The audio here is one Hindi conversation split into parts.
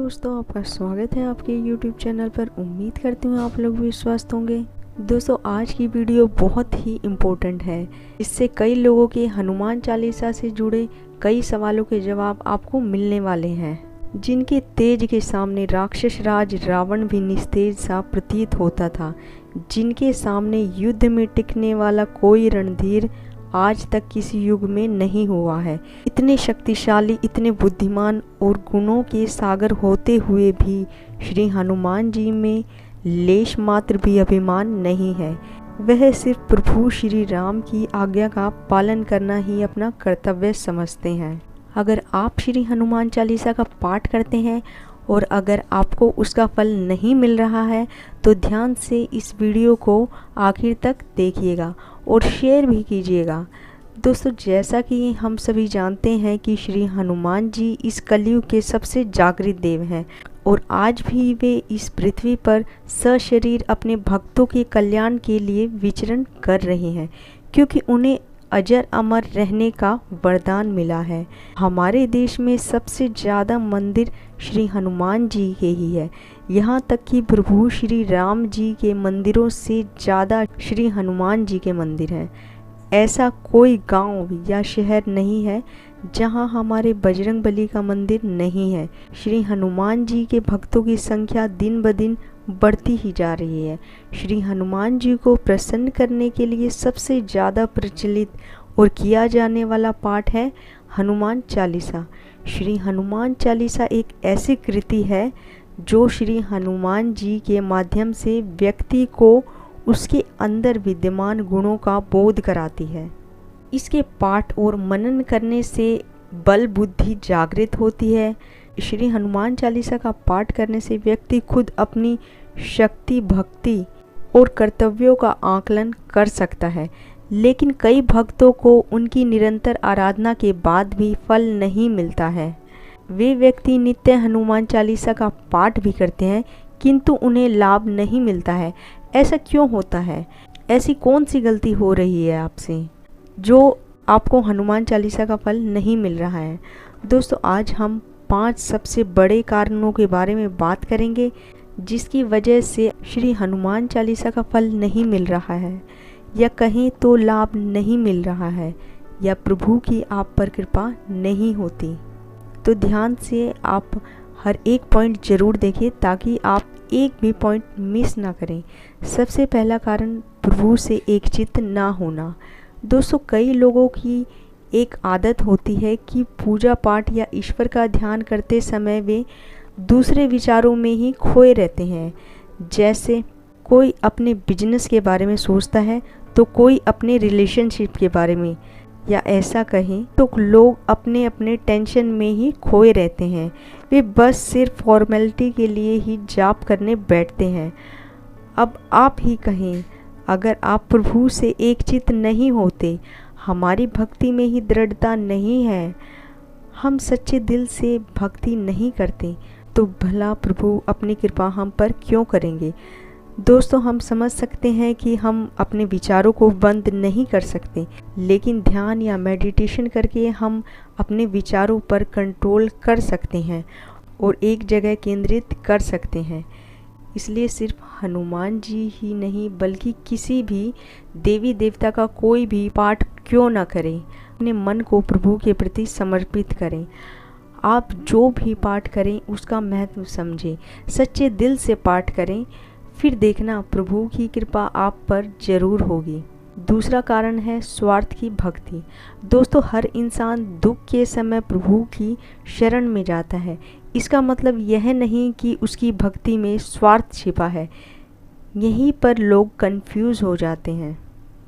दोस्तों, आपका स्वागत है आपके YouTube चैनल पर। उम्मीद करती हूँ आप लोग भी स्वस्थ होंगे। दोस्तों, आज की वीडियो बहुत ही इम्पोर्टेंट है। इससे कई लोगों के हनुमान चालीसा से जुड़े कई सवालों के जवाब आपको मिलने वाले हैं, जिनके तेज के सामने राक्षस राज रावण भी निस्तेज सा प्रतीत होता था, जिनके सामने युद्ध में टिकने वाला कोई रणधीर आज तक किसी युग में नहीं हुआ है। इतने शक्तिशाली, इतने बुद्धिमान और गुणों के सागर होते हुए भी श्री हनुमान जी में लेश मात्र भी अभिमान नहीं है। वह सिर्फ प्रभु श्री राम की आज्ञा का पालन करना ही अपना कर्तव्य समझते हैं। अगर आप श्री हनुमान चालीसा का पाठ करते हैं और अगर आपको उसका फल नहीं मिल रहा है तो ध्यान से इस वीडियो को आखिर तक देखिएगा और शेयर भी कीजिएगा। दोस्तों, जैसा कि हम सभी जानते हैं कि श्री हनुमान जी इस कलयुग के सबसे जागृत देव हैं और आज भी वे इस पृथ्वी पर सशरीर अपने भक्तों के कल्याण के लिए विचरण कर रहे हैं, क्योंकि उन्हें अजर अमर रहने का वरदान मिला है। हमारे देश में सबसे ज़्यादा मंदिर श्री हनुमान जी के ही है। यहाँ तक कि प्रभु श्री राम जी के मंदिरों से ज़्यादा श्री हनुमान जी के मंदिर हैं। ऐसा कोई गांव या शहर नहीं है जहाँ हमारे बजरंगबली का मंदिर नहीं है। श्री हनुमान जी के भक्तों की संख्या दिन ब दिन बढ़ती ही जा रही है। श्री हनुमान जी को प्रसन्न करने के लिए सबसे ज़्यादा प्रचलित और किया जाने वाला पाठ है हनुमान चालीसा। श्री हनुमान चालीसा एक ऐसी कृति है जो श्री हनुमान जी के माध्यम से व्यक्ति को उसके अंदर विद्यमान गुणों का बोध कराती है। इसके पाठ और मनन करने से बल बुद्धि जागृत होती है। श्री हनुमान चालीसा का पाठ करने से व्यक्ति खुद अपनी शक्ति, भक्ति और कर्तव्यों का आकलन कर सकता है। लेकिन कई भक्तों को उनकी निरंतर आराधना के बाद भी फल नहीं मिलता है। वे व्यक्ति नित्य हनुमान चालीसा का पाठ भी करते हैं किंतु उन्हें लाभ नहीं मिलता है। ऐसा क्यों होता है? ऐसी कौन सी गलती हो रही है आपसे जो आपको हनुमान चालीसा का फल नहीं मिल रहा है? दोस्तों, आज हम 5 सबसे बड़े कारणों के बारे में बात करेंगे जिसकी वजह से श्री हनुमान चालीसा का फल नहीं मिल रहा है, या कहीं तो लाभ नहीं मिल रहा है, या प्रभु की आप पर कृपा नहीं होती। तो ध्यान से आप हर एक पॉइंट ज़रूर देखें ताकि आप एक भी पॉइंट मिस ना करें। सबसे पहला कारण प्रभु से एकचित्त ना होना। दोस्तों, कई लोगों की एक आदत होती है कि पूजा पाठ या ईश्वर का ध्यान करते समय वे दूसरे विचारों में ही खोए रहते हैं। जैसे कोई अपने बिजनेस के बारे में सोचता है तो कोई अपने रिलेशनशिप के बारे में, या ऐसा कहें तो लोग अपने अपने टेंशन में ही खोए रहते हैं। वे बस सिर्फ फॉर्मेलिटी के लिए ही जाप करने बैठते हैं। अब आप ही कहें, अगर आप प्रभु से एकचित्त नहीं होते, हमारी भक्ति में ही दृढ़ता नहीं है, हम सच्चे दिल से भक्ति नहीं करते, तो भला प्रभु अपनी कृपा हम पर क्यों करेंगे? दोस्तों, हम समझ सकते हैं कि हम अपने विचारों को बंद नहीं कर सकते, लेकिन ध्यान या मेडिटेशन करके हम अपने विचारों पर कंट्रोल कर सकते हैं और एक जगह केंद्रित कर सकते हैं। इसलिए सिर्फ हनुमान जी ही नहीं बल्कि किसी भी देवी देवता का कोई भी पाठ क्यों ना करें, अपने मन को प्रभु के प्रति समर्पित करें। आप जो भी पाठ करें उसका महत्व समझें, सच्चे दिल से पाठ करें, फिर देखना प्रभु की कृपा आप पर जरूर होगी। दूसरा कारण है स्वार्थ की भक्ति। दोस्तों, हर इंसान दुख के समय प्रभु की शरण में जाता है। इसका मतलब यह नहीं कि उसकी भक्ति में स्वार्थ छिपा है। यहीं पर लोग कंफ्यूज हो जाते हैं।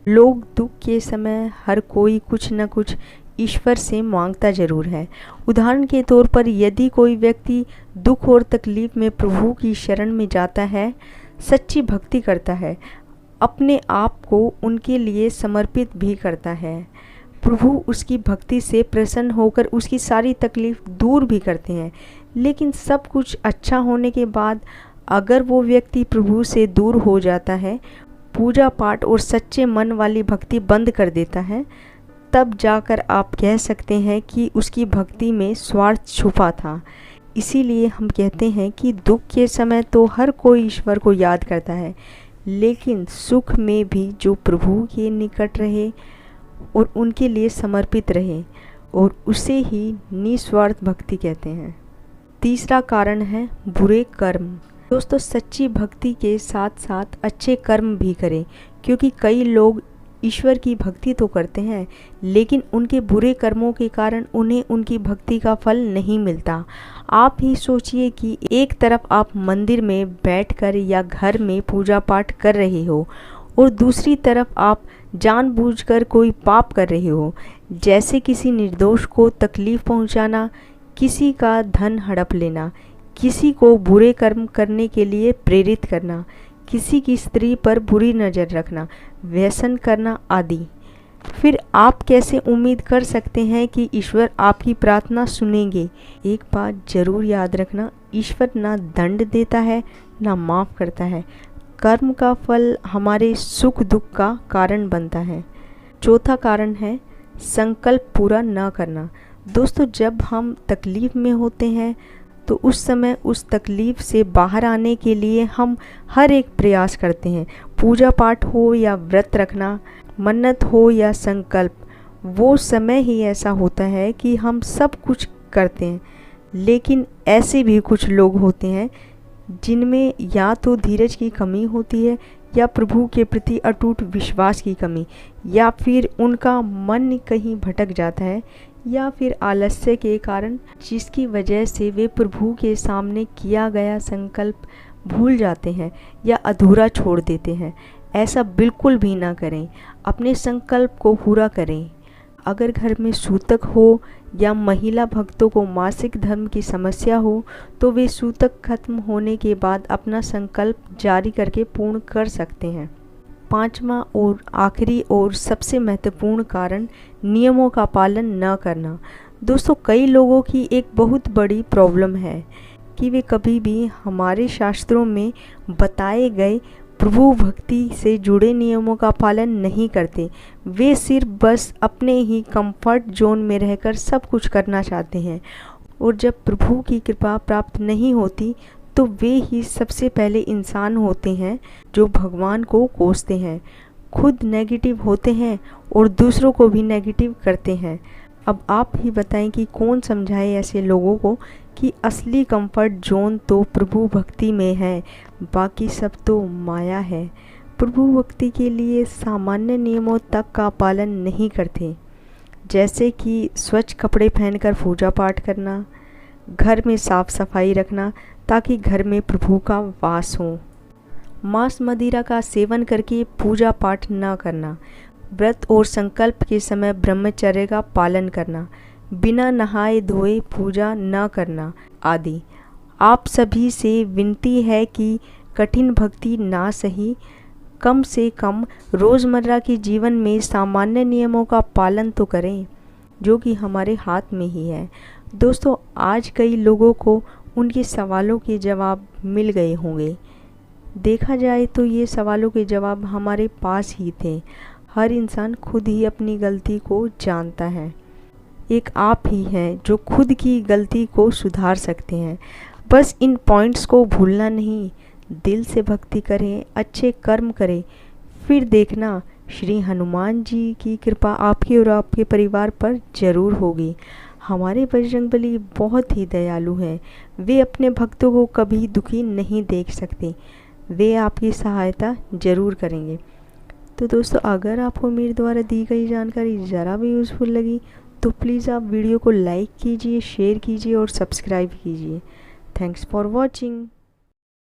लोग दुख के समय हर कोई कुछ न कुछ ईश्वर से मांगता जरूर है। उदाहरण के तौर पर यदि कोई व्यक्ति दुख और तकलीफ में प्रभु की शरण में जाता है, सच्ची भक्ति करता है, अपने आप को उनके लिए समर्पित भी करता है, प्रभु उसकी भक्ति से प्रसन्न होकर उसकी सारी तकलीफ दूर भी करते हैं। लेकिन सब कुछ अच्छा होने के बाद अगर वो व्यक्ति प्रभु से दूर हो जाता है, पूजा पाठ और सच्चे मन वाली भक्ति बंद कर देता है, तब जाकर आप कह सकते हैं कि उसकी भक्ति में स्वार्थ छुपा था। इसीलिए हम कहते हैं कि दुख के समय तो हर कोई ईश्वर को याद करता है, लेकिन सुख में भी जो प्रभु के निकट रहे और उनके लिए समर्पित रहे, और उसे ही निस्वार्थ भक्ति कहते हैं। तीसरा कारण है बुरे कर्म। दोस्तों, सच्ची भक्ति के साथ साथ अच्छे कर्म भी करें, क्योंकि कई लोग ईश्वर की भक्ति तो करते हैं, लेकिन उनके बुरे कर्मों के कारण उन्हें उनकी भक्ति का फल नहीं मिलता। आप ही सोचिए कि एक तरफ आप मंदिर में बैठकर या घर में पूजा पाठ कर रहे हो, और दूसरी तरफ आप जानबूझकर कोई पाप कर रहे हो, जैसे किसी निर्दोष को तकलीफ पहुंचाना, किसी का धन हड़प लेना, किसी को बुरे कर्म करने के लिए प्रेरित करना, किसी की स्त्री पर बुरी नज़र रखना, व्यसन करना आदि। फिर आप कैसे उम्मीद कर सकते हैं कि ईश्वर आपकी प्रार्थना सुनेंगे? एक बात जरूर याद रखना, ईश्वर ना दंड देता है ना माफ़ करता है। कर्म का फल हमारे सुख दुख का कारण बनता है। चौथा कारण है संकल्प पूरा न करना। दोस्तों, जब हम तकलीफ़ में होते हैं तो उस समय उस तकलीफ़ से बाहर आने के लिए हम हर एक प्रयास करते हैं। पूजा पाठ हो या व्रत रखना, मन्नत हो या संकल्प, वो समय ही ऐसा होता है कि हम सब कुछ करते हैं। लेकिन ऐसे भी कुछ लोग होते हैं जिनमें या तो धीरज की कमी होती है, या प्रभु के प्रति अटूट विश्वास की कमी, या फिर उनका मन कहीं भटक जाता है, या फिर आलस्य के कारण, जिसकी वजह से वे प्रभु के सामने किया गया संकल्प भूल जाते हैं या अधूरा छोड़ देते हैं। ऐसा बिल्कुल भी ना करें, अपने संकल्प को पूरा करें। अगर घर में सूतक हो या महिला भक्तों को मासिक धर्म की समस्या हो, तो वे सूतक खत्म होने के बाद अपना संकल्प जारी करके पूर्ण कर सकते हैं। पांचवा और आखिरी और सबसे महत्वपूर्ण कारण नियमों का पालन न करना। दोस्तों, कई लोगों की एक बहुत बड़ी प्रॉब्लम है कि वे कभी भी हमारे शास्त्रों में बताए गए प्रभु भक्ति से जुड़े नियमों का पालन नहीं करते। वे सिर्फ बस अपने ही कंफर्ट जोन में रहकर सब कुछ करना चाहते हैं, और जब प्रभु की कृपा प्राप्त नहीं होती तो वे ही सबसे पहले इंसान होते हैं जो भगवान को कोसते हैं, खुद नेगेटिव होते हैं और दूसरों को भी नेगेटिव करते हैं। अब आप ही बताएं कि कौन समझाए ऐसे लोगों को कि असली कंफर्ट जोन तो प्रभु भक्ति में है, बाकी सब तो माया है। प्रभु भक्ति के लिए सामान्य नियमों तक का पालन नहीं करते, जैसे कि स्वच्छ कपड़े पहनकर पूजा पाठ करना, घर में साफ सफाई रखना ताकि घर में प्रभु का वास हो, मांस मदिरा का सेवन करके पूजा पाठ न करना, व्रत और संकल्प के समय ब्रह्मचर्य का पालन करना, बिना नहाए धोए पूजा न करना आदि। आप सभी से विनती है कि कठिन भक्ति ना सही, कम से कम रोज़मर्रा के जीवन में सामान्य नियमों का पालन तो करें, जो कि हमारे हाथ में ही है। दोस्तों, आज कई लोगों को उनके सवालों के जवाब मिल गए होंगे। देखा जाए तो ये सवालों के जवाब हमारे पास ही थे। हर इंसान खुद ही अपनी गलती को जानता है। एक आप ही हैं जो खुद की गलती को सुधार सकते हैं। बस इन पॉइंट्स को भूलना नहीं, दिल से भक्ति करें, अच्छे कर्म करें, फिर देखना श्री हनुमान जी की कृपा आपके और आपके परिवार पर जरूर होगी। हमारे बजरंगबली बहुत ही दयालु हैं। वे अपने भक्तों को कभी दुखी नहीं देख सकते। वे आपकी सहायता जरूर करेंगे। तो दोस्तों, अगर आपको मेरे द्वारा दी गई जानकारी ज़रा भी यूज़फुल लगी तो प्लीज़ आप वीडियो को लाइक कीजिए, शेयर कीजिए और सब्सक्राइब कीजिए। Thanks for watching.